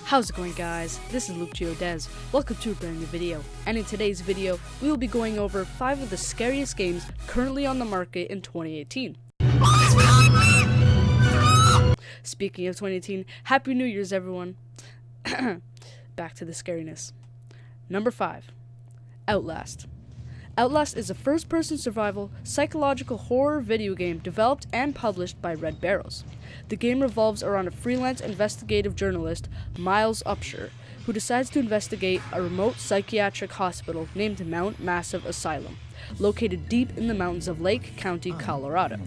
How's it going, guys? This is Luke Giodez. Welcome to a brand new video, and in today's video we will be going over 5 of the scariest games currently on the market in 2018. Speaking of 2018, Happy New Year's everyone. Back to the scariness. Number 5. Outlast. Outlast is a first-person survival, psychological horror video game developed and published by Red Barrels. The game revolves around a freelance investigative journalist, Miles Upshur, who decides to investigate a remote psychiatric hospital named Mount Massive Asylum, located deep in the mountains of Lake County, Colorado.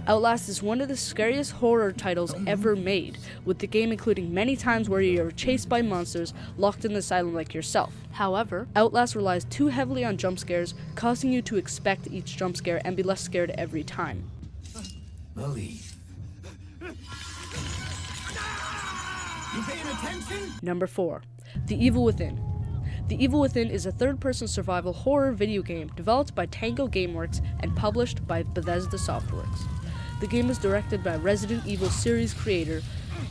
Outlast is one of the scariest horror titles ever made, with the game including many times where you are chased by monsters locked in the asylum like yourself. However, Outlast relies too heavily on jump scares, causing you to expect each jump scare and be less scared every time. Believe. You paying attention? Number 4. The Evil Within. The Evil Within is a third-person survival horror video game developed by Tango Gameworks and published by Bethesda Softworks. The game was directed by Resident Evil series creator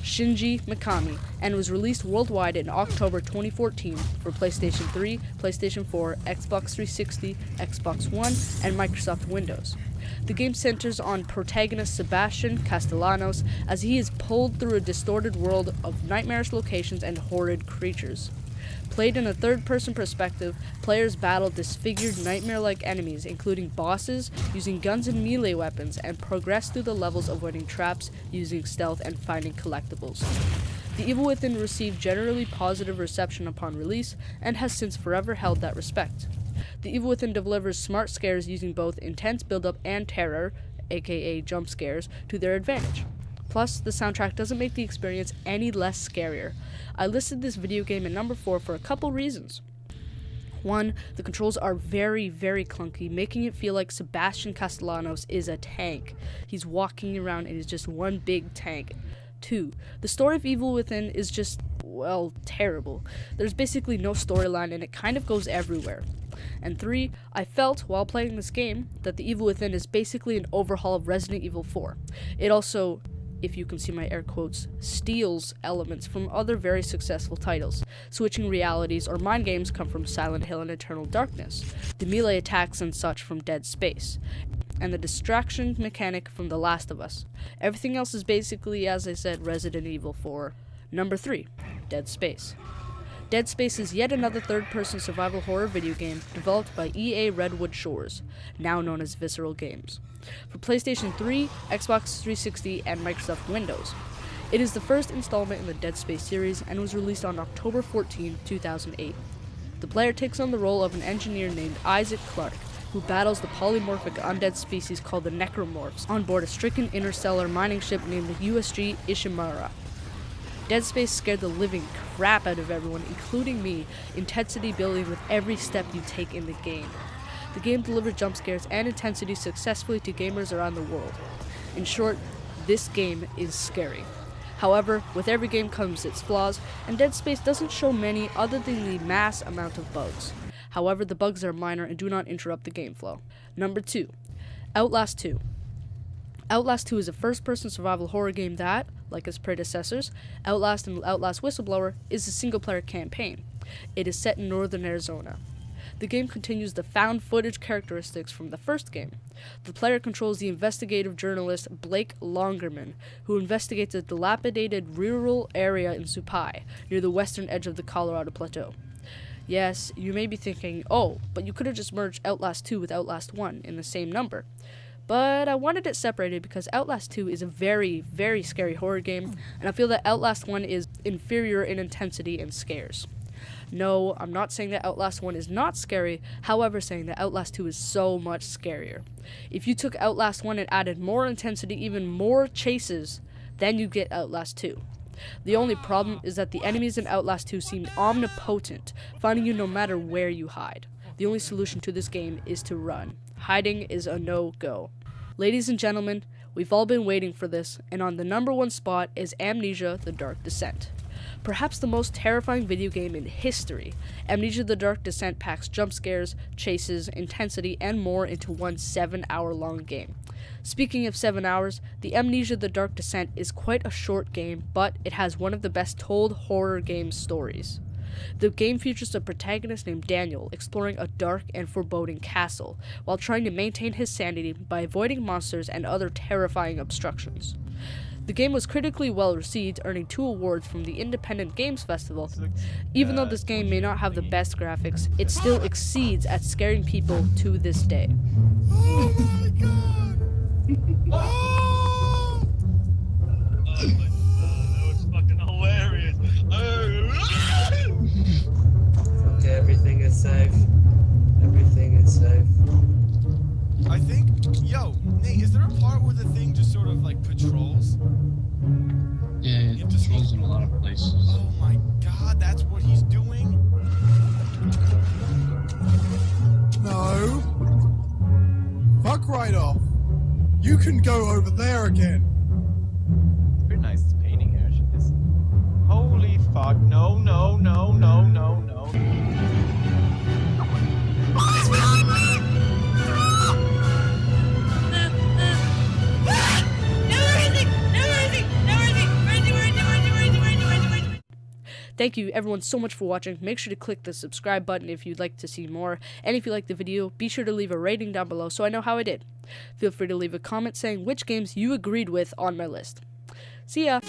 Shinji Mikami and was released worldwide in October 2014 for PlayStation 3, PlayStation 4, Xbox 360, Xbox One, and Microsoft Windows. The game centers on protagonist Sebastian Castellanos as he is pulled through a distorted world of nightmarish locations and horrid creatures. Played in a third-person perspective, players battle disfigured nightmare-like enemies, including bosses, using guns and melee weapons, and progress through the levels avoiding traps, using stealth, and finding collectibles. The Evil Within received generally positive reception upon release, and has since forever held that respect. The Evil Within delivers smart scares using both intense build-up and terror, aka jump scares, to their advantage. Plus, the soundtrack doesn't make the experience any less scarier. I listed this video game at number 4 for a couple reasons. 1. The controls are very, very clunky, making it feel like Sebastian Castellanos is a tank. He's walking around and is just one big tank. 2. The story of Evil Within is just, well, terrible. There's basically no storyline and it kind of goes everywhere. And 3. I felt, while playing this game, that The Evil Within is basically an overhaul of Resident Evil 4. It also, if you can see my air quotes, steals elements from other very successful titles. Switching realities or mind games come from Silent Hill and Eternal Darkness, the melee attacks and such from Dead Space, and the distraction mechanic from The Last of Us. Everything else is basically, as I said, Resident Evil 4. Number 3. Dead Space. Dead Space is yet another third-person survival horror video game developed by EA Redwood Shores, now known as Visceral Games, for PlayStation 3, Xbox 360, and Microsoft Windows. It is the first installment in the Dead Space series and was released on October 14, 2008. The player takes on the role of an engineer named Isaac Clarke, who battles the polymorphic undead species called the Necromorphs on board a stricken interstellar mining ship named the USG Ishimura. Dead Space scared the living crap out of everyone, including me, intensity building with every step you take in the game. The game delivered jump scares and intensity successfully to gamers around the world. In short, this game is scary. However, with every game comes its flaws, and Dead Space doesn't show many other than the mass amount of bugs. However, the bugs are minor and do not interrupt the game flow. Number 2. Outlast 2. Outlast 2 is a first-person survival horror game that, like its predecessors, Outlast and Outlast Whistleblower, is a single-player campaign. It is set in northern Arizona. The game continues the found footage characteristics from the first game. The player controls the investigative journalist Blake Longerman, who investigates a dilapidated rural area in Supai, near the western edge of the Colorado Plateau. Yes, you may be thinking, oh, but you could have just merged Outlast 2 with Outlast 1 in the same number. But I wanted it separated because Outlast 2 is a very, very scary horror game, and I feel that Outlast 1 is inferior in intensity and scares. No, I'm not saying that Outlast 1 is not scary, however saying that Outlast 2 is so much scarier. If you took Outlast 1 and added more intensity, even more chases, then you get Outlast 2. The only problem is that the enemies in Outlast 2 seemed omnipotent, finding you no matter where you hide. The only solution to this game is to run. Hiding is a no-go. Ladies and gentlemen, we've all been waiting for this, and on the number 1 spot is Amnesia: The Dark Descent. Perhaps the most terrifying video game in history, Amnesia: The Dark Descent packs jump scares, chases, intensity, and more into one 7-hour-long game. Speaking of 7 hours, the Amnesia The Dark Descent is quite a short game, but it has one of the best told horror game stories. The game features a protagonist named Daniel exploring a dark and foreboding castle while trying to maintain his sanity by avoiding monsters and other terrifying obstructions. The game was critically well received, earning 2 awards from the Independent Games Festival. Even though this game may not have the best graphics, it still exceeds at scaring people to this day. Oh my god! Oh! That was fucking hilarious. Okay, everything is safe. Everything is safe. I think, yo, Nate, is there a part where the thing just sort of like patrols? Yeah, it patrols in a lot of places. Oh my god, that's what he's doing? No. Fuck right off. You can go over there again. Pretty nice painting here. Holy fuck. No, no, no, no, no, no. Thank you everyone so much for watching. Make sure to click the subscribe button if you'd like to see more. And if you liked the video, be sure to leave a rating down below so I know how I did. Feel free to leave a comment saying which games you agreed with on my list. See ya!